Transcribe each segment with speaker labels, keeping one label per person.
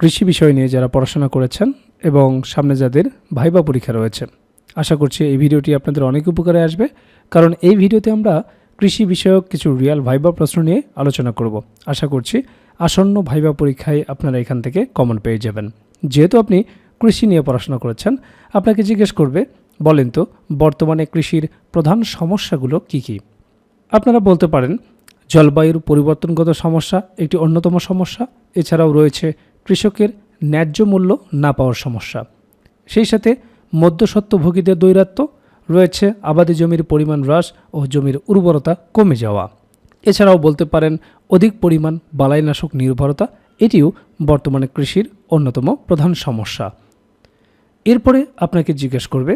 Speaker 1: কৃষি বিষয় নিয়ে যারা পড়াশোনা করেছেন এবং সামনে যাদের ভাইবা পরীক্ষা রয়েছে, আশা করছি এই ভিডিওটি আপনাদের অনেক উপকারে আসবে, কারণ এই ভিডিওতে আমরা কৃষি বিষয়ক কিছু রিয়েল ভাইবা প্রশ্ন নিয়ে আলোচনা করব। আশা করছি আসন্ন ভাইবা পরীক্ষায় আপনারা এখান থেকে কমন পেয়ে যাবেন। যেহেতু আপনি কৃষি নিয়ে পড়াশোনা করেছেন, আপনাকে জিজ্ঞেস করবে, বলেন তো বর্তমানে কৃষির প্রধান সমস্যাগুলো কি কি? আপনারা বলতে পারেন জলবায়ুর পরিবর্তনগত সমস্যা একটি অন্যতম সমস্যা, এছাড়াও রয়েছে কৃষকের ন্যায্য মূল্য না পাওয়ার সমস্যা, সেই সাথে মধ্যস্বত্বভোগীদের দৌরাত্ম্য, রয়েছে আবাদি জমির পরিমাণ হ্রাস ও জমির উর্বরতা কমে যাওয়া। এছাড়াও বলতে পারেন অধিক পরিমাণ বালাইনাশক নির্ভরতা, এটিও বর্তমানে কৃষির অন্যতম প্রধান সমস্যা। এরপরে আপনাকে জিজ্ঞেস করবে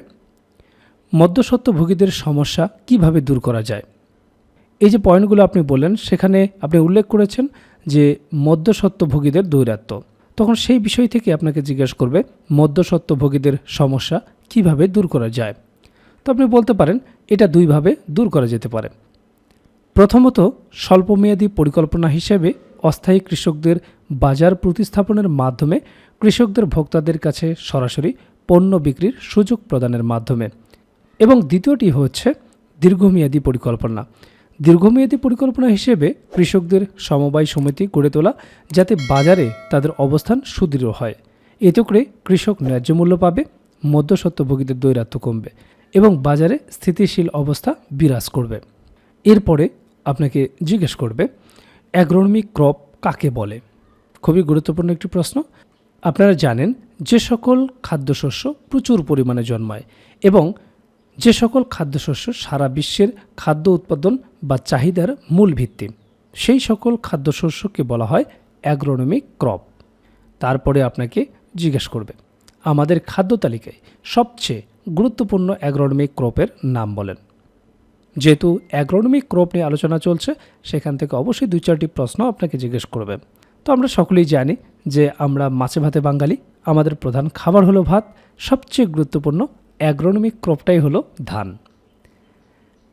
Speaker 1: মধ্যস্বত্বভোগীদের সমস্যা কিভাবে দূর করা যায়। এই যে পয়েন্টগুলো আপনি বললেন, সেখানে আপনি উল্লেখ করেছেন যে মধ্যস্বত্বভোগীদের দৌরাত্ম্য, তখন সেই বিষয় থেকে আপনাকে জিজ্ঞেস করবে মধ্যস্বত্বভোগীদের সমস্যা কিভাবে দূর করা যায়। তো আপনি বলতে পারেন এটা দুইভাবে দূর করা যেতে পারে। প্রথমত, স্বল্পমেয়াদী পরিকল্পনা হিসেবে অস্থায়ী কৃষকদের বাজার প্রতিস্থাপনের মাধ্যমে কৃষকদের ভোক্তাদের কাছে সরাসরি পণ্য বিক্রির সুযোগ প্রদানের মাধ্যমে। এবং দ্বিতীয়টি হচ্ছে দীর্ঘমেয়াদী পরিকল্পনা। দীর্ঘমেয়াদী পরিকল্পনা হিসেবে কৃষকদের সমবায় সমিতি গড়ে তোলা, যাতে বাজারে তাদের অবস্থান সুদৃঢ় হয়। এতে করে কৃষক ন্যায্য মূল্য পাবে, মধ্যস্বত্বভোগীদের দৌরাত্ম্য কমবে এবং বাজারে স্থিতিশীল অবস্থা বিরাজ করবে। এরপরে আপনাকে জিজ্ঞেস করবে অ্যাগ্রোনমিক ক্রপ কাকে বলে। খুবই গুরুত্বপূর্ণ একটি প্রশ্ন। আপনারা জানেন যে সকল খাদ্যশস্য প্রচুর পরিমাণে জন্মায় এবং যে সকল খাদ্যশস্য সারা বিশ্বের খাদ্য উৎপাদন বা চাহিদার মূল ভিত্তি, সেই সকল খাদ্যশস্যকে বলা হয় অ্যাগ্রোনমিক ক্রপ। তারপরে আপনাকে জিজ্ঞেস করবে আমাদের খাদ্য তালিকায় সবচেয়ে গুরুত্বপূর্ণ অ্যাগ্রোনমিক ক্রপের নাম বলেন। যেহেতু অ্যাগ্রোনমিক ক্রপ নিয়ে আলোচনা চলছে, সেখান থেকে অবশ্যই 2-4টি প্রশ্ন আপনাকে জিজ্ঞেস করবে। তো আমরা সকলেই জানি যে আমরা মাছে ভাতে বাঙালি, আমাদের প্রধান খাবার হলো ভাত। সবচেয়ে গুরুত্বপূর্ণ অ্যাগ্রোনমিক ক্রপটাই হলো ধান।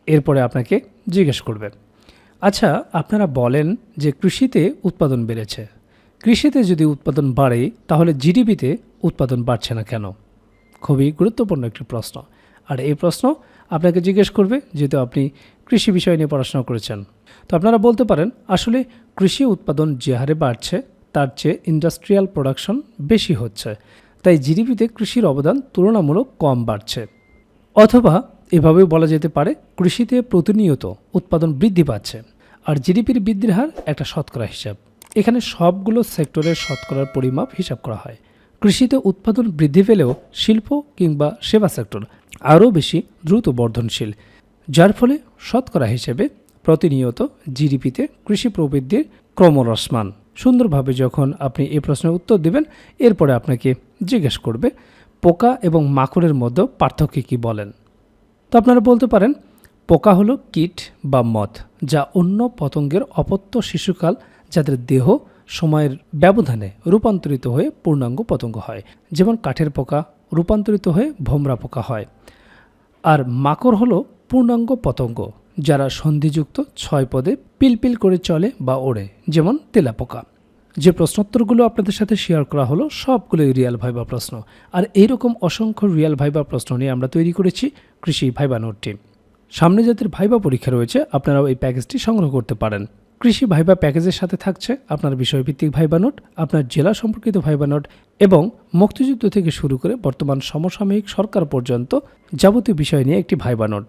Speaker 1: এরপরে আপনাকে জিজ্ঞেস করবে আচ্ছা আপনারা বলেন যে কৃষিতে উৎপাদন বেড়েছে, কৃষিতে যদি উৎপাদন বাড়ে তাহলে জিডিপিতে উৎপাদন বাড়ছে না কেন? খুবই গুরুত্বপূর্ণ একটি প্রশ্ন। আর এই প্রশ্ন আপনাকে জিজ্ঞেস করবে যেহেতু আপনি কৃষি বিষয় নিয়ে পড়াশোনা করেছেন। তো আপনারা বলতে পারেন আসলে কৃষি উৎপাদন যে হারে বাড়ছে তার চেয়ে ইন্ডাস্ট্রিয়াল প্রোডাকশন বেশি হচ্ছে, তাই জিডিপিতে কৃষির অবদান তুলনামূলক কম বাড়ছে। অথবা এভাবেও বলা যেতে পারে কৃষিতে প্রতিনিয়ত উৎপাদন বৃদ্ধি পাচ্ছে আর জিডিপির বৃদ্ধির হার একটা শতকরা হিসাব। এখানে সবগুলো সেক্টরের শতকরার পরিমাপ হিসাব করা হয়। কৃষিতে উৎপাদন বৃদ্ধি পেলেও শিল্প কিংবা সেবা সেক্টর আরও বেশি দ্রুত বর্ধনশীল, যার ফলে শতকরা হিসেবে প্রতিনিয়ত জিডিপিতে কৃষি প্রবৃদ্ধির ক্রমহ্রাসমান। সুন্দরভাবে যখন আপনি এই প্রশ্নের উত্তর দেবেন, এরপরে আপনাকে জিজ্ঞেস করবে পোকা এবং মাকড়ের মধ্যে পার্থক্য কী বলেন। তো আপনারা বলতে পারেন পোকা হলো কীট বা মথ, যা অন্য পতঙ্গের অপত্য শিশুকাল, যাদের দেহ সময়ের ব্যবধানে রূপান্তরিত হয়ে পূর্ণাঙ্গ পতঙ্গ হয়, যেমন কাঠের পোকা রূপান্তরিত হয়ে ভোমরা পোকা হয়। আর মাকড় হলো পূর্ণাঙ্গ পতঙ্গ, যারা সন্ধিযুক্ত 6 পদে পিলপিল করে চলে বা ওড়ে, যেমন তেলাপোকা। যে প্রশ্নোত্তরগুলো আপনাদের সাথে শেয়ার করা হলো সবগুলোই রিয়েল ভাইবা প্রশ্ন, আর এইরকম অসংখ্য রিয়েল ভাইবা প্রশ্ন নিয়ে আমরা তৈরি করেছি কৃষি ভাইবা নোটটি। সামনে যাদের ভাইবা পরীক্ষা রয়েছে আপনারাও এই প্যাকেজটি সংগ্রহ করতে পারেন। কৃষি ভাইবা প্যাকেজের সাথে থাকছে আপনার বিষয়ভিত্তিক ভাইবা নোট, আপনার জেলা সম্পর্কিত ভাইবা নোট এবং মুক্তিযুদ্ধ থেকে শুরু করে বর্তমান সমসাময়িক সরকার পর্যন্ত যাবতীয় বিষয় নিয়ে একটি ভাইবা নোট।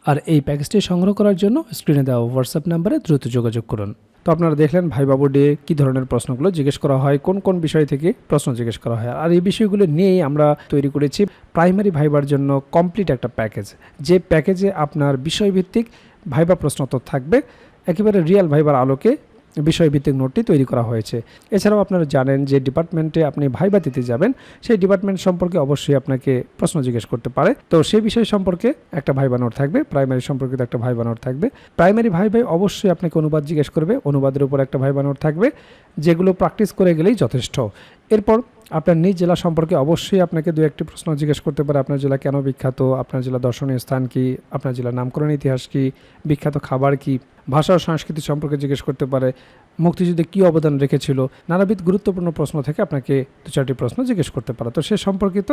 Speaker 1: আর এই প্যাকেজটি সংগ্রহ করার জন্য স্ক্রিনে দেওয়া হোয়াটসঅ্যাপ নাম্বারে দ্রুত যোগাযোগ করুন। তো আপনারা দেখলেন ভাইবা বোর্ডে কী ধরনের প্রশ্নগুলো জিজ্ঞেস করা হয়, কোন কোন বিষয় থেকে প্রশ্ন জিজ্ঞেস করা হয়। আর এই বিষয়গুলো নিয়েই আমরা তৈরি করেছি প্রাইমারি ভাইবার জন্য কমপ্লিট একটা প্যাকেজ, যে প্যাকেজে আপনার বিষয়ভিত্তিক ভাইবা প্রশ্নোত্তর থাকবে, একেবারে রিয়েল ভাইবার আলোকে বিষয়ভিত্তিক নোটটি তৈরি করা হয়েছে। এছাড়াও আপনারা জানেন যে ডিপার্টমেন্টে আপনি ভাইবা দিতে যাবেন, সেই ডিপার্টমেন্ট সম্পর্কে অবশ্যই আপনাকে প্রশ্ন জিজ্ঞেস করতে পারে। তো সেই বিষয় সম্পর্কে একটা ভাইবা নোট থাকবে, প্রাইমারি সম্পর্কিত একটা ভাইবা নোট থাকবে। প্রাইমারি ভাইবাই অবশ্যই আপনাকে অনুবাদ জিজ্ঞেস করবে, অনুবাদের উপর একটা ভাইবা নোট থাকবে, যেগুলো প্র্যাকটিস করে গেলেই যথেষ্ট। এরপর আপনার নিজ জেলা সম্পর্কে অবশ্যই আপনাকে 2-1টি প্রশ্ন জিজ্ঞেস করতে পারে। আপনার জেলা কেন বিখ্যাত, আপনার জেলা দর্শনীয় স্থান কি, আপনার জেলার নামকরণ ইতিহাস কি, বিখ্যাত খাবার কি, ভাষা ও সংস্কৃতি সম্পর্কে জিজ্ঞেস করতে পারে, মুক্তিযুদ্ধে কী অবদান রেখেছিল, নানাবিধ গুরুত্বপূর্ণ প্রশ্ন থেকে আপনাকে 2-4টি প্রশ্ন জিজ্ঞেস করতে পারে। তো সে সম্পর্কিত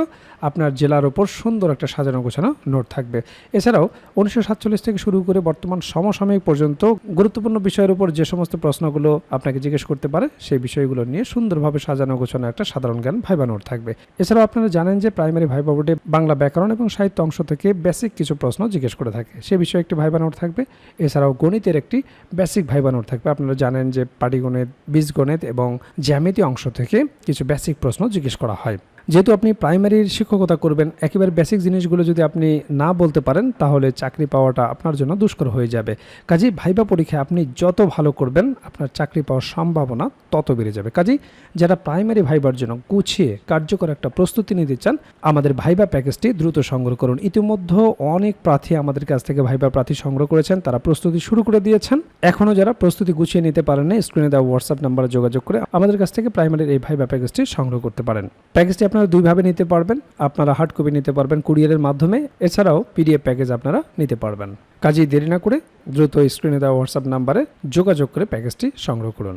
Speaker 1: আপনার জেলার ওপর সুন্দর একটা সাজানো গোছানো নোট থাকবে। এছাড়াও 1947 থেকে শুরু করে বর্তমান সমসাময়িক পর্যন্ত গুরুত্বপূর্ণ বিষয়ের উপর যে সমস্ত প্রশ্নগুলো আপনাকে জিজ্ঞেস করতে পারে সেই বিষয়গুলো নিয়ে সুন্দরভাবে সাজানো গোছানো একটা সাধারণ জ্ঞান ভাইবা নোট থাকবে। এছাড়াও আপনারা জানেন যে প্রাইমারি ভাইবা বোর্ডে বাংলা ব্যাকরণ এবং সাহিত্য অংশ থেকে বেসিক কিছু প্রশ্ন জিজ্ঞেস করে থাকে, সে বিষয়ে একটি ভাইবা নোট থাকবে। এছাড়াও গণিতের একটি বেসিক ভাইবা নোট থাকবে। আপনারা জানেন যে পাটিগণিত, বীজগণিত এবং জ্যামিতি অংশ থেকে কিছু বেসিক প্রশ্ন জিজ্ঞেস করা হয়। যেহেতু আপনি প্রাইমারির শিক্ষকতা করবেন, একেবারে বেসিক জিনিসগুলো যদি আপনি না বলতে পারেন তাহলে চাকরি পাওয়াটা আপনার জন্য দুষ্কর হয়ে যাবে। কাজেই ভাইবা পরীক্ষায় আপনি যত ভালো করবেন আপনার চাকরি পাওয়ার সম্ভাবনা তত বেড়ে যাবে। কাজেই যারা প্রাইমারি ভাইবার জন্য গুছিয়ে কার্যকর একটা প্রস্তুতি নিতে চান, আমাদের ভাইবা প্যাকেজটি দ্রুত সংগ্রহ করুন। ইতিমধ্যে অনেক প্রার্থী আমাদের কাছ থেকে ভাইবা প্রার্থী সংগ্রহ করেছেন, তারা প্রস্তুতি শুরু করে দিয়েছেন। এখনও যারা প্রস্তুতি গুছিয়ে নিতে পারেন না, স্ক্রিনে দেওয়া হোয়াটসঅ্যাপ নাম্বারে যোগাযোগ করে আমাদের কাছ থেকে প্রাইমারির এই ভাইবা প্যাকেজটি সংগ্রহ করতে পারেন। প্যাকেজটি আপনারা দুইভাবে নিতে পারবেন, আপনারা হার্ড কপি নিতে পারবেন কুরিয়ারের মাধ্যমে, এছাড়াও পিডিএফ প্যাকেজ আপনারা নিতে পারবেন। কাজেই দেরি না করে দ্রুত স্ক্রিনে দেওয়া হোয়াটসঅ্যাপ নাম্বারে যোগাযোগ করে প্যাকেজটি সংগ্রহ করুন।